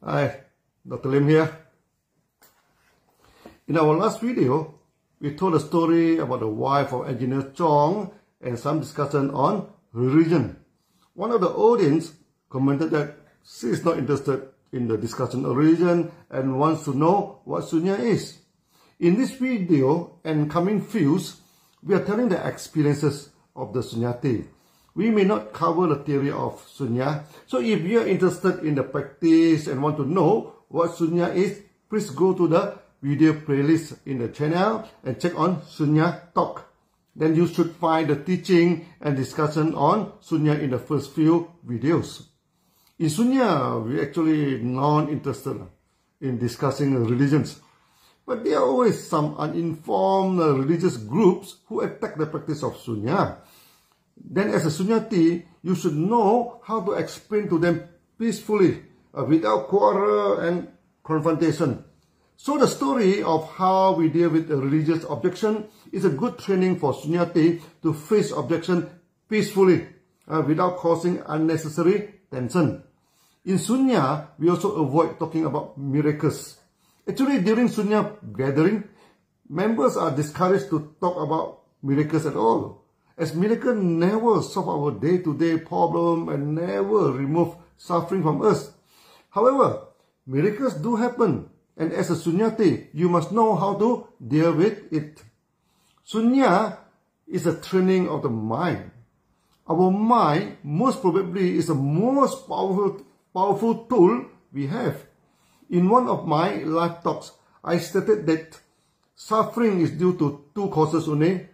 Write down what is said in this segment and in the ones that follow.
Hi, Dr. Lim here. In our last video, we told a story about the wife of Engineer Chong and some discussion on religion. One of the audience commented that she is not interested in the discussion of religion and wants to know what Sunya is. In this video and coming views, we are telling the experiences of the Sunyati. We may not cover the theory of Sunya. So if you are interested in the practice and want to know what Sunya is, please go to the video playlist in the channel and check on Sunya Talk. Then you should find the teaching and discussion on Sunya in the first few videos. In Sunya, we actually not interested in discussing religions. But there are always some uninformed religious groups who attack the practice of Sunya. Then as a Sunyati, you should know how to explain to them peacefully, without quarrel and confrontation. So the story of how we deal with a religious objection is a good training for Sunyati to face objection peacefully, without causing unnecessary tension. In Sunya, we also avoid talking about miracles. Actually, during Sunya gathering, members are discouraged to talk about miracles at all, as miracles never solve our day-to-day problem and never remove suffering from us. However, miracles do happen, and as a Sunyati, you must know how to deal with it. Sunya is a training of the mind. Our mind most probably is the most powerful tool we have. In one of my live talks, I stated that suffering is due to two causes only.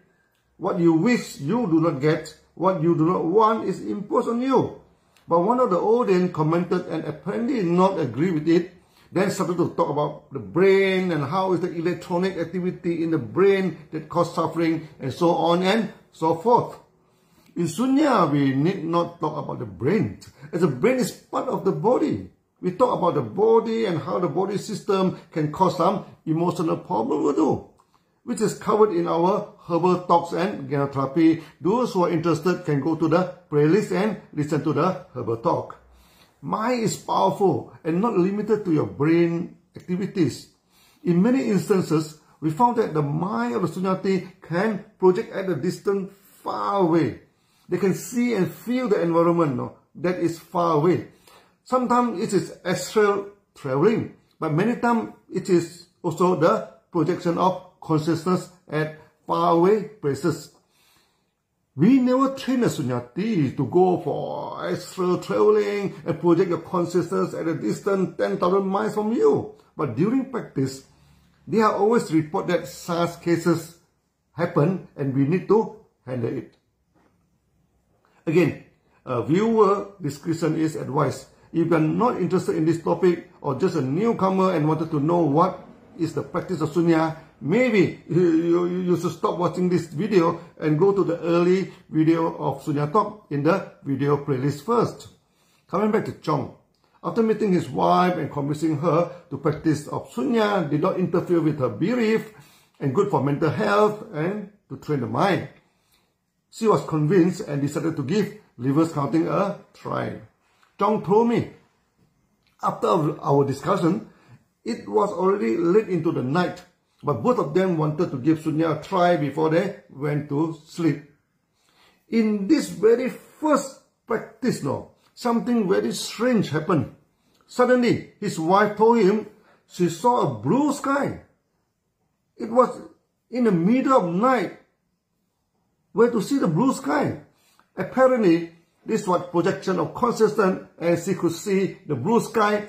What you wish you do not get, what you do not want is imposed on you. But one of the audience commented and apparently not agree with it, then started to talk about the brain and how is the electronic activity in the brain that cause suffering and so on and so forth. In Sunya, we need not talk about the brain, as the brain is part of the body. We talk about the body and how the body system can cause some emotional problem too, which is covered in our herbal talks and gynotherapy. Those who are interested can go to the playlist and listen to the herbal talk. Mind is powerful and not limited to your brain activities. In many instances, we found that the mind of the Sunyati can project at a distance far away. They can see and feel the environment that is far away. Sometimes it is astral traveling, but many times it is also the projection of consciousness at faraway places. We never train a Sunyati to go for astral traveling and project your consciousness at a distance 10,000 miles from you. But during practice, they are always report that such cases happen and we need to handle it. Again, viewer discretion is advised. If you are not interested in this topic or just a newcomer and wanted to know what is the practice of Sunya, maybe you should stop watching this video and go to the early video of Sunya Talk in the video playlist first. Coming back to Chong. After meeting his wife and convincing her to practice of Sunya did not interfere with her belief and good for mental health and to train the mind, she was convinced and decided to give reverse counting a try. Chong told me, after our discussion, it was already late into the night, but both of them wanted to give Sunya a try before they went to sleep. In this very first practice, something very strange happened. Suddenly, his wife told him she saw a blue sky. It was in the middle of night. Where to see the blue sky? Apparently, this was projection of consciousness and she could see the blue sky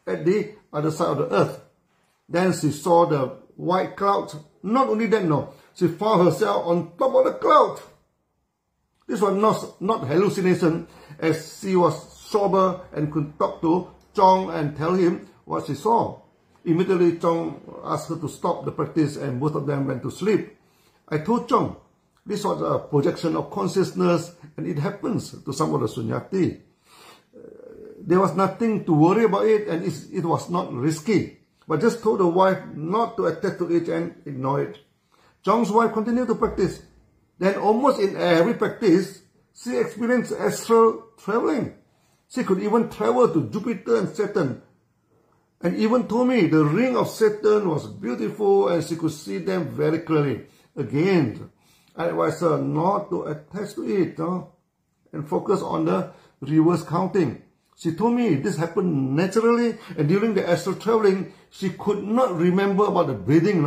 at the other side of the earth. Then she saw the white clouds. Not only that, she found herself on top of the cloud. This was not hallucination, as she was sober and could talk to Chong and tell him what she saw. Immediately, Chong asked her to stop the practice and both of them went to sleep. I told Chong, this was a projection of consciousness and it happens to some of the Sunyati. There was nothing to worry about it and it was not risky. But just told the wife not to attach to it and ignore it. Chong's wife continued to practice. Then almost in every practice, she experienced astral traveling. She could even travel to Jupiter and Saturn. and even told me the ring of Satan was beautiful and she could see them very clearly. Again, I advised her not to attach to it and focus on the reverse counting. She told me this happened naturally, and during the astral traveling, she could not remember about the breathing,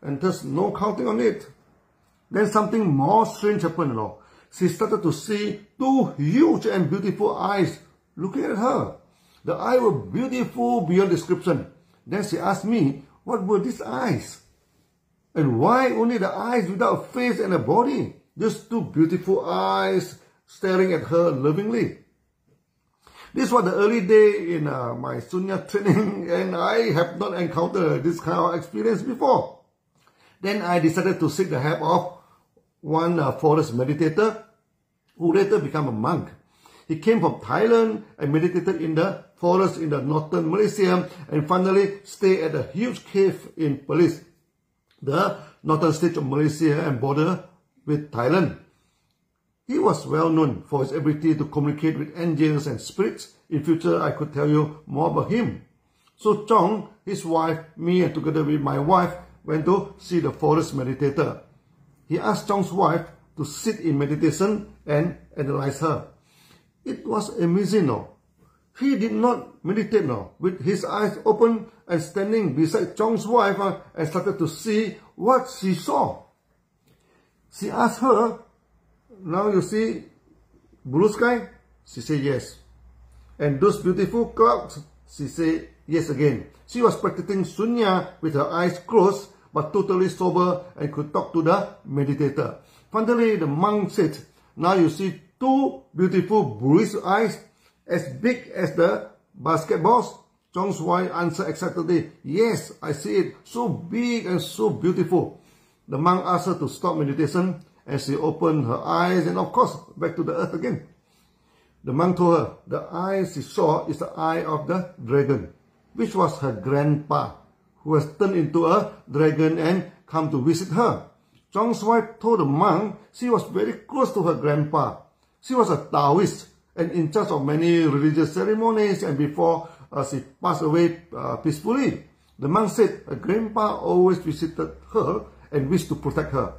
and there's no counting on it. Then something more strange happened, She started to see two huge and beautiful eyes looking at her. The eyes were beautiful beyond description. Then she asked me, what were these eyes? And why only the eyes without a face and a body? Just two beautiful eyes staring at her lovingly. This was the early day in my Sunya training, and I have not encountered this kind of experience before. Then I decided to seek the help of one forest meditator who later became a monk. He came from Thailand and meditated in the forest in the northern Malaysia, and finally stayed at a huge cave in Perlis, the northern state of Malaysia and border with Thailand. He was well known for his ability to communicate with angels and spirits. In future, I could tell you more about him. So Chong, his wife, me, and together with my wife, went to see the forest meditator. He asked Chong's wife to sit in meditation and analyze her. It was amazing, He did not meditate, with his eyes open and standing beside Chong's wife and started to see what she saw. She asked her, now you see blue sky? She said yes. And those beautiful clouds? She said yes again. She was practicing Sunya with her eyes closed but totally sober and could talk to the meditator. Finally, the monk said, now you see two beautiful bluish eyes as big as the basketballs? Chong's wife answered excitedly, yes, I see it, so big and so beautiful. The monk asked her to stop meditation, and she opened her eyes and of course back to the earth again. The monk told her the eye she saw is the eye of the dragon, which was her grandpa, who has turned into a dragon and come to visit her. Chong's wife told the monk she was very close to her grandpa. She was a Taoist and in charge of many religious ceremonies, and before she passed away peacefully. The monk said her grandpa always visited her and wished to protect her.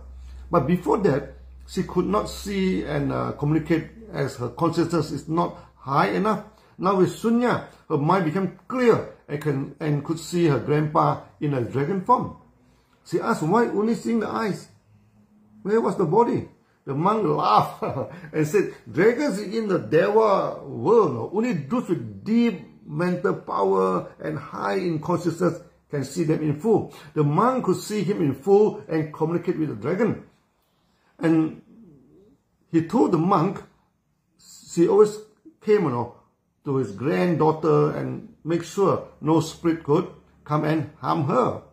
But before that, she could not see and communicate as her consciousness is not high enough. Now with Sunya, her mind became clear and could see her grandpa in a dragon form. She asked why only seeing the eyes. Where was the body? The monk laughed and said, dragons in the Deva world, only those with deep mental power and high in consciousness can see them in full. The monk could see him in full and communicate with the dragon. And he told the monk, she always came to his granddaughter and make sure no spirit could come and harm her.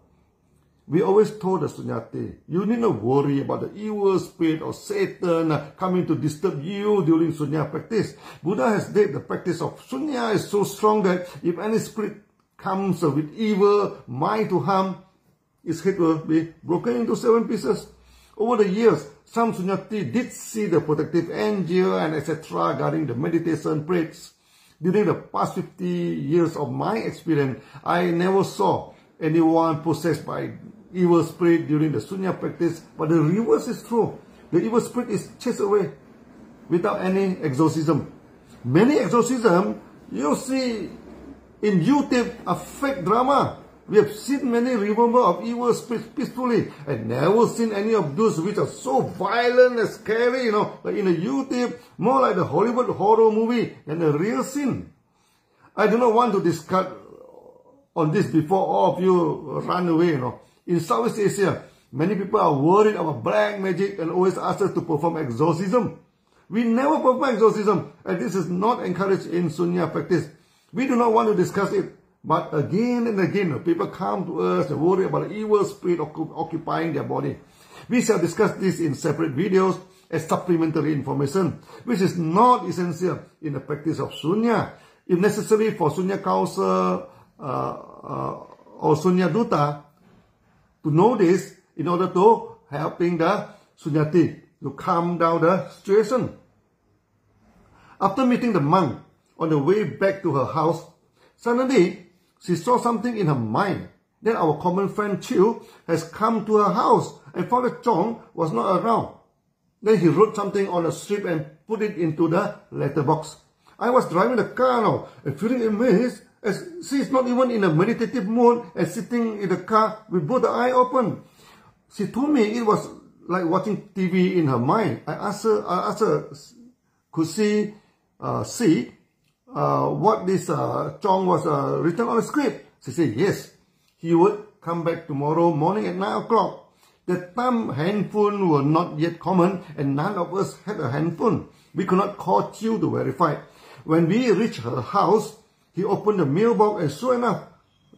We always told the Sunyati, you need not worry about the evil spirit or Satan coming to disturb you during Sunya practice. Buddha has said the practice of Sunya is so strong that if any spirit comes with evil mind to harm, its head will be broken into 7 pieces. Over the years, some Sunyati did see the protective angel and etc. guarding the meditation praise. During the past 50 years of my experience, I never saw anyone possessed by evil spirit during the Sunya practice, but the reverse is true. The evil spirit is chased away without any exorcism. Many exorcisms you see in YouTube are fake drama. We have seen many removal of evil spirits peacefully and never seen any of those which are so violent and scary, like in the YouTube, more like the Hollywood horror movie than a real sin. I do not want to discuss on this before all of you run away, In Southeast Asia, many people are worried about black magic and always ask us to perform exorcism. We never perform exorcism, and this is not encouraged in Sunya practice. We do not want to discuss it. But again and again, people come to us and worry about the evil spirit occupying their body. We shall discuss this in separate videos as supplementary information, which is not essential in the practice of Sunya. If necessary for Sunya Council or Sunya Duta to know this in order to helping the Sunyati to calm down the situation. After meeting the monk on the way back to her house, suddenly she saw something in her mind. Then our common friend Chiu has come to her house and found that Chong was not around. Then he wrote something on a strip and put it into the letterbox. I was driving the car now and feeling amazed as she is not even in a meditative mood and sitting in the car with both the eyes open. She told me it was like watching TV in her mind. I asked her could she see what this Chong was written on the script. She said yes. He would come back tomorrow morning at 9 o'clock. The time handphone were not yet common and none of us had a handphone. We could not call Chiu to verify. When we reached her house, he opened the mailbox and sure enough,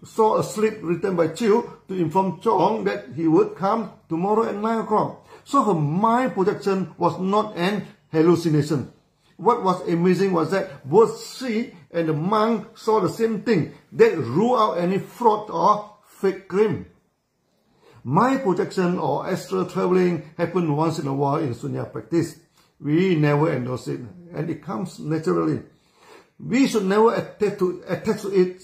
saw a slip written by Chiu to inform Chong that he would come tomorrow at 9 o'clock. So her mind projection was not an hallucination. What was amazing was that both she and the monk saw the same thing. That ruled out any fraud or fake claim. Mind projection or astral traveling happen once in a while in Sunya practice. We never endorse it and it comes naturally. We should never attach to it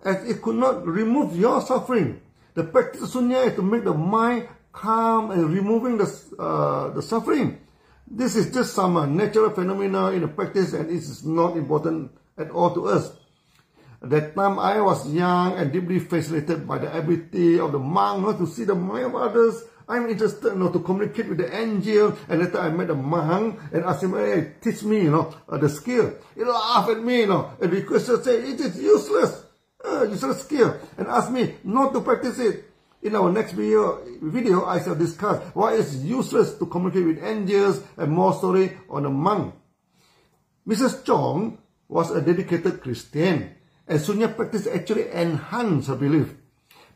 as it could not remove your suffering. The practice of Sunya is to make the mind calm and removing the suffering. This is just some natural phenomena in the practice and it is not important at all to us. At that time I was young and deeply fascinated by the ability of the monk to see the mind of others. I'm interested to communicate with the angel, and later I met a monk and asked him, hey, teach me the skill. He laughed at me and requested, say, it is useless skill, and asked me not to practice it. In our next video I shall discuss why it's useless to communicate with angels and more story on a monk. Mrs. Chong was a dedicated Christian, and Sunya practice actually enhanced her belief.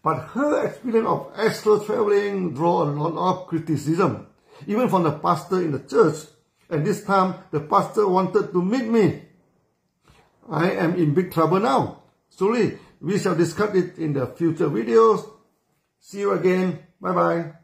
But her experience of astral traveling drew a lot of criticism, even from the pastor in the church. And this time, the pastor wanted to meet me. I am in big trouble now. Slowly, we shall discuss it in the future videos. See you again. Bye-bye.